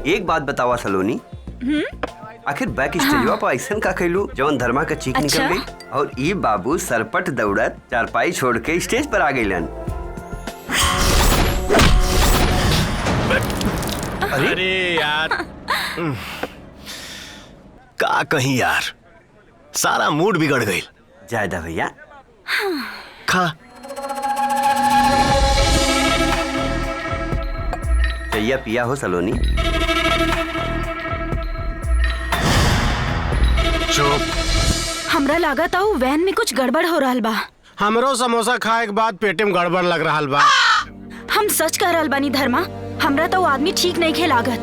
एक बात बतावा सलोनी, आखिर बैक स्टेजवा पर ऐसा का कैलू जवन धर्मा का चीख निकल गई और ई बाबू सरपट दौड़त चारपाई छोड़ के स्टेज पर आ गईलन। अरे यार का कहीं यार, सारा मूड बिगड़ गई। जायदा भैया खा चैया पिया हो सलोनी। चुप। हमरा लागत आऊ वैन में कुछ गड़बड़ हो रहा बा। हमरो समोसा खाए के बाद पेटे में गड़बड़ लग रहा बा। हम सच कह रहल बानी धर्मा, हमरा तो आदमी ठीक नहीं खे लागत।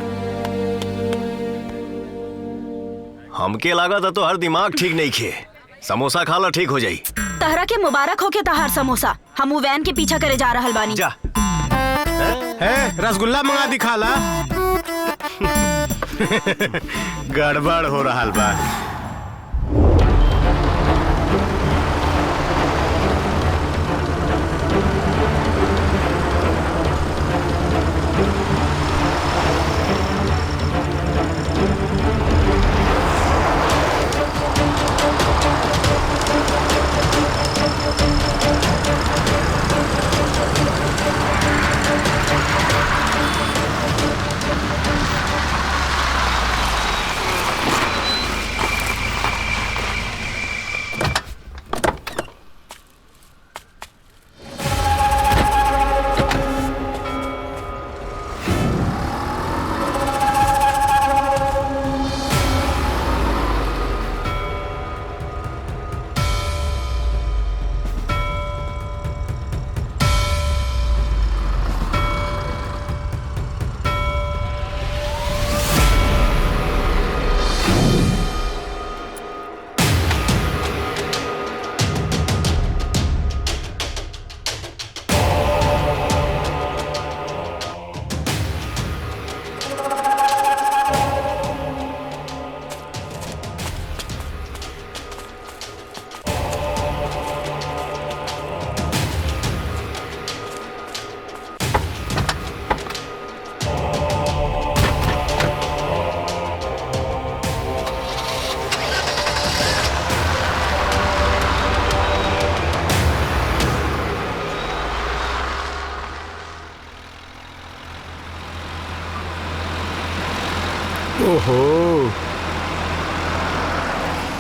हमके लागत तो हर दिमाग ठीक नहीं खे। समोसा खा ला ठीक हो जाई। तहरा के मुबारक हो के तहार समोसा। हम उ वैन के पीछा करे जा रहल बानी। जा रसगुल्ला मंगा दी खाला। गड़बड़ हो रहा बा। ओहो।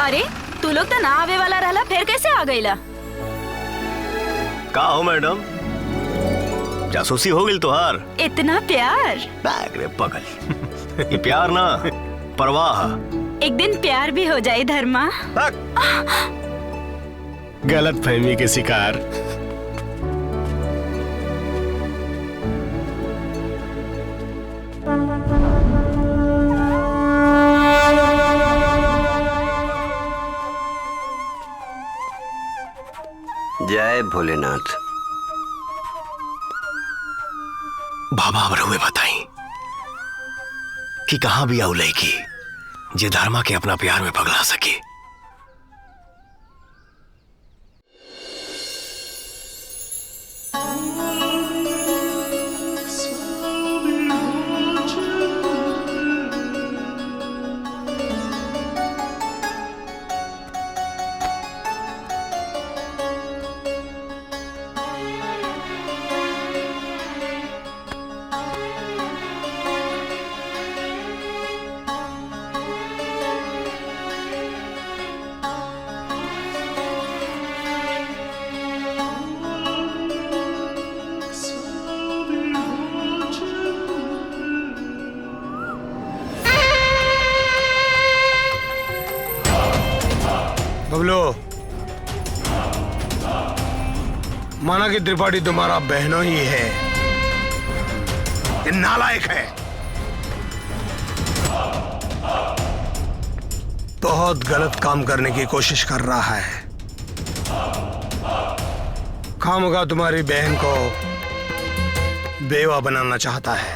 अरे तू लोग तो ना आवे वाला रहला, फिर कैसे आ गईला? का हो मैडम, जासूसी हो गई तोहार? इतना प्यार? बैग रे पगल। ये प्यार ना परवाह। एक दिन प्यार भी हो जाए धर्मा। गलत फहमी के शिकार। जय भोलेनाथ। बाबा अब रहुए बताई कि कहां भी आऊ लड़की जे धर्मा के अपना प्यार में पगला सके। बबलू, माना कि त्रिपाठी तुम्हारा बहनों ही है, ये नालायक है। बहुत गलत काम करने की कोशिश कर रहा है। खामखा तुम्हारी बहन को बेवा बनाना चाहता है।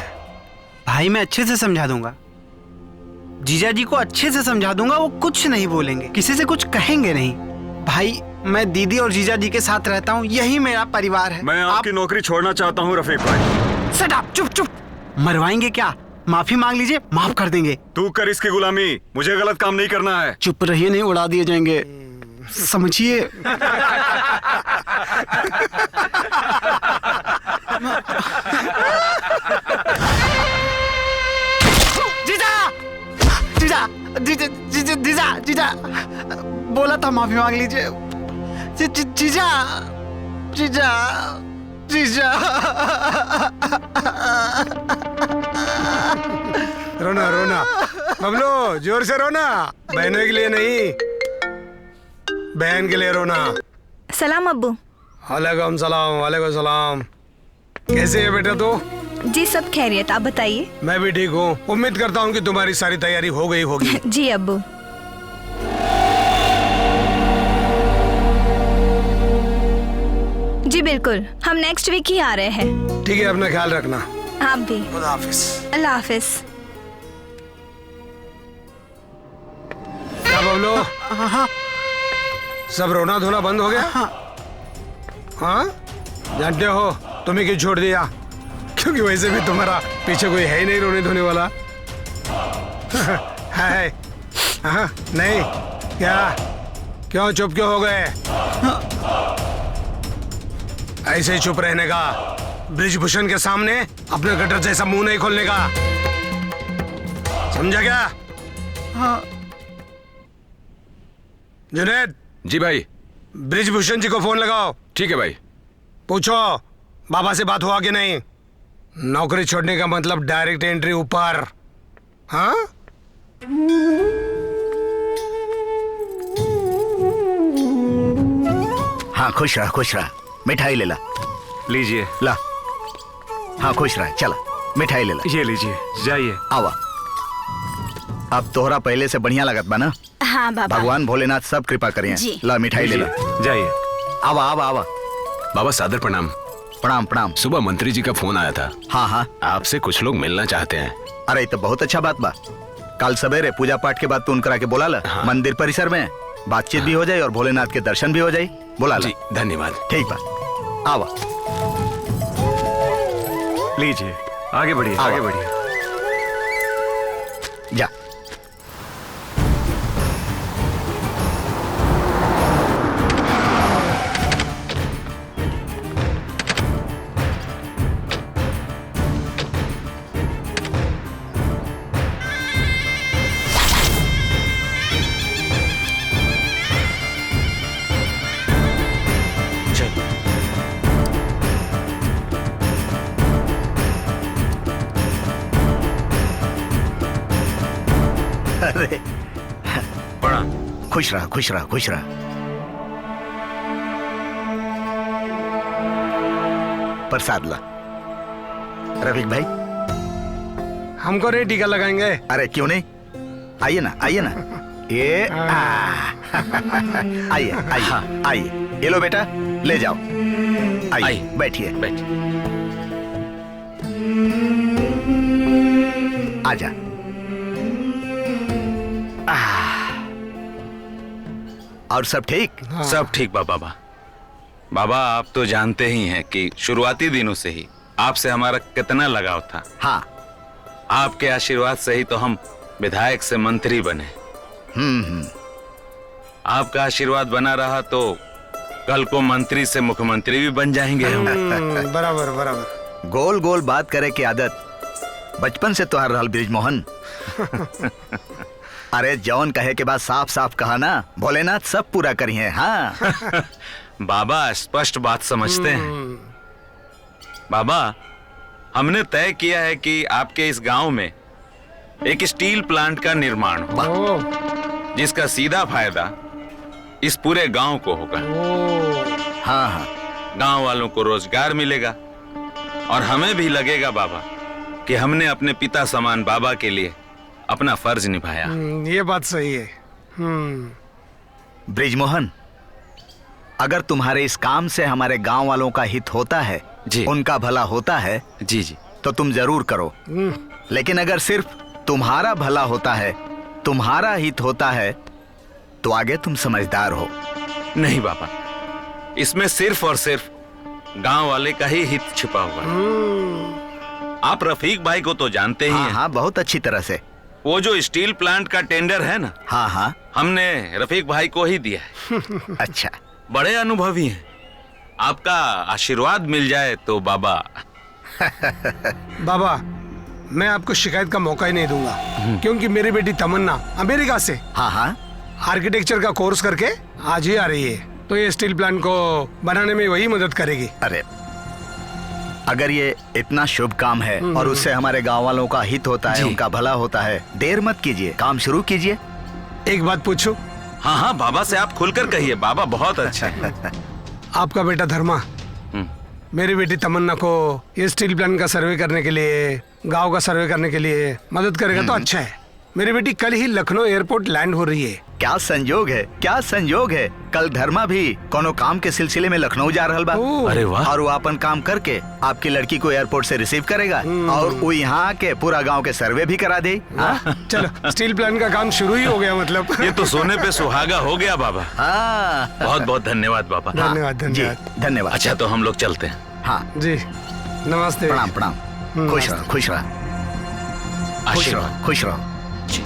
भाई मैं अच्छे से समझा दूंगा, जीजा जी को अच्छे से समझा दूंगा, वो कुछ नहीं बोलेंगे, किसी से कुछ कहेंगे नहीं। भाई मैं दीदी और जीजा जी के साथ रहता हूँ, यही मेरा परिवार है। मैं आपकी नौकरी छोड़ना चाहता हूँ रफीक भाई। शट अप, चुप चुप। मरवाएंगे क्या? माफी मांग लीजिए, माफ कर देंगे। तू कर इसकी गुलामी, मुझे गलत काम नहीं करना है। चुप रहिए, नहीं उड़ा दिए जाएंगे, समझिए। जीजा जीजा जीजा जीजा जीजा जीजा बोला था माफी मांग लीजिए। जीजा जीजा जीजा। रोना रोना बबलू, जोर से रोना, बहनों के लिए नहीं, बहन के लिए रोना। सलाम अब्बू। वालेकुम सलाम। वालेकुम सलाम। कैसे है बेटा तू? जी सब खैरियत, आप बताइए। मैं भी ठीक हूँ। उम्मीद करता हूँ कि तुम्हारी सारी तैयारी हो गई होगी। जी अब्बू। जी बिल्कुल, हम नेक्स्ट वीक ही आ रहे हैं। ठीक है, अपना ख्याल रखना। आप भी। खुदा हाफिज। अल्लाह हाफिज। क्या बबलू, हाँ सब रोना धोना बंद हो गया? हाँ, जानते हो तुम्हें क्यों छोड़ दिया? क्योंकि वैसे भी तुम्हारा पीछे कोई है ही नहीं रोने धोने वाला। है? हाँ, नहीं क्या? क्यों चुप क्यों हो गए? ऐसे ही चुप रहने का, ब्रिजभूषण के सामने अपने गटर जैसा मुंह नहीं खोलने का, समझा क्या? हाँ। जुनैद। जी भाई। ब्रिजभूषण जी को फोन लगाओ। ठीक है भाई। पूछो बाबा से बात हुआ कि नहीं। नौकरी छोड़ने का मतलब डायरेक्ट एंट्री ऊपर। हाँ? हाँ खुश रहा, मिठाई ले ला। लीजिए। ला। हाँ खुश रहा, चला मिठाई ले ला। ये लीजिए, जाइए। आवा। अब तोहरा पहले से बढ़िया लगत बा ना? हाँ बाबा। भगवान भोलेनाथ सब कृपा करिए। जी। ला मिठाई ले ला। जाइए। आवा आवा आवा। बाबा सादर प्रणाम। प्रणाम प्रणाम। सुबह मंत्री जी का फोन आया था। हाँ हाँ। आपसे कुछ लोग मिलना चाहते हैं। अरे ये तो बहुत अच्छा बात बा। कल सवेरे पूजा पाठ के बाद तू उनकरा के बुला ला। हाँ। मंदिर परिसर में बातचीत भी हो जाए और भोलेनाथ के दर्शन भी हो जाए। बुला ला। जी धन्यवाद। ठीक बा, आवा। लीजिए, आगे बढ़िए, आवा। आगे बढ़िए। जा। अरे प्रणाम। खुश रहा, खुश रहा, खुश रहा। प्रसाद ला। रफीक भाई। हमको नहीं टीका लगाएंगे? अरे क्यों नहीं, आइए ना, आइए ना। ये आइए आइए आइए। ये लो बेटा, ले जाओ। आइए बैठिए। आजा। और सब ठीक? सब ठीक बाबा। बाबा आप तो जानते ही हैं कि शुरुआती दिनों से ही आपसे हमारा कितना लगाव था। हाँ। आपके आशीर्वाद से ही तो हम विधायक से मंत्री बने। आपका आशीर्वाद बना रहा तो कल को मंत्री से मुख्यमंत्री भी बन जाएंगे हम। बराबर बराबर। गोल गोल बात करे की आदत बचपन से तो हर रहल ब्रिजमोहन। अरे जौन कहे के बाद साफ साफ कहा ना, भोलेनाथ सब पूरा करिए। हाँ। बाबा स्पष्ट बात समझते हैं। बाबा हमने तय किया है कि आपके इस गांव में एक स्टील प्लांट का निर्माण होगा, जिसका सीधा फायदा इस पूरे गांव को होगा। हाँ हाँ। गांव वालों को रोजगार मिलेगा और हमें भी लगेगा बाबा कि हमने अपने पिता समान बाबा के लिए अपना फर्ज निभाया। ये बात सही है। ब्रिजमोहन, अगर तुम्हारे इस काम से हमारे गांव वालों का हित होता है, जी। उनका भला होता है, जी जी, तो तुम जरूर करो। लेकिन अगर सिर्फ तुम्हारा भला होता है, तुम्हारा हित होता है, तो आगे तुम समझदार हो। नहीं बाबा, इसमें सिर्फ और सिर्फ गांव वाले का ही हित छिपा हुआ है। आप रफीक भाई को तो जानते ही हाँ हैं। हाँ, बहुत अच्छी तरह से। वो जो स्टील प्लांट का टेंडर है ना, हाँ हाँ। हमने रफीक भाई को ही दिया है। अच्छा, बड़े अनुभवी हैं। आपका आशीर्वाद मिल जाए तो बाबा। बाबा, मैं आपको शिकायत का मौका ही नहीं दूंगा, क्योंकि मेरी बेटी तमन्ना अमेरिका से हाँ हाँ। आर्किटेक्चर का कोर्स करके आज ही आ रही है, तो ये स्टील प्लांट को बनाने में वही मदद करेगी। अरे, अगर ये इतना शुभ काम है और उससे हमारे गांव वालों का हित होता है, उनका भला होता है, देर मत कीजिए, काम शुरू कीजिए। एक बात पूछूं? हाँ हाँ, बाबा से आप खुलकर कहिए, बाबा बहुत अच्छा है। आपका बेटा धर्मा मेरी बेटी तमन्ना को ये स्टील प्लांट का सर्वे करने के लिए, गांव का सर्वे करने के लिए मदद करेगा तो अच्छा है। मेरी बेटी कल ही लखनऊ एयरपोर्ट लैंड हो रही है। क्या संजोग है, क्या संजोग है। कल धर्मा भी कोनो काम के सिलसिले में लखनऊ जा रहल बा। अरे वाह। और वो अपन काम करके आपकी लड़की को एयरपोर्ट से रिसीव करेगा और वो यहाँ के पूरा गांव के सर्वे भी करा दे। हाँ? चलो, स्टील प्लांट का काम शुरू ही हो गया मतलब। ये तो सोने पे सुहागा हो गया बाबा। हाँ। बहुत बहुत धन्यवाद बाबा। धन्यवाद जी, धन्यवाद। धन्यवाद। अच्छा, तो हम लोग चलते हैं। हाँ जी, नमस्ते। प्रणाम प्रणाम। खुश रहो, खुश रहो, खुश आशीर्वाद। रहो, खुश रहो। जी।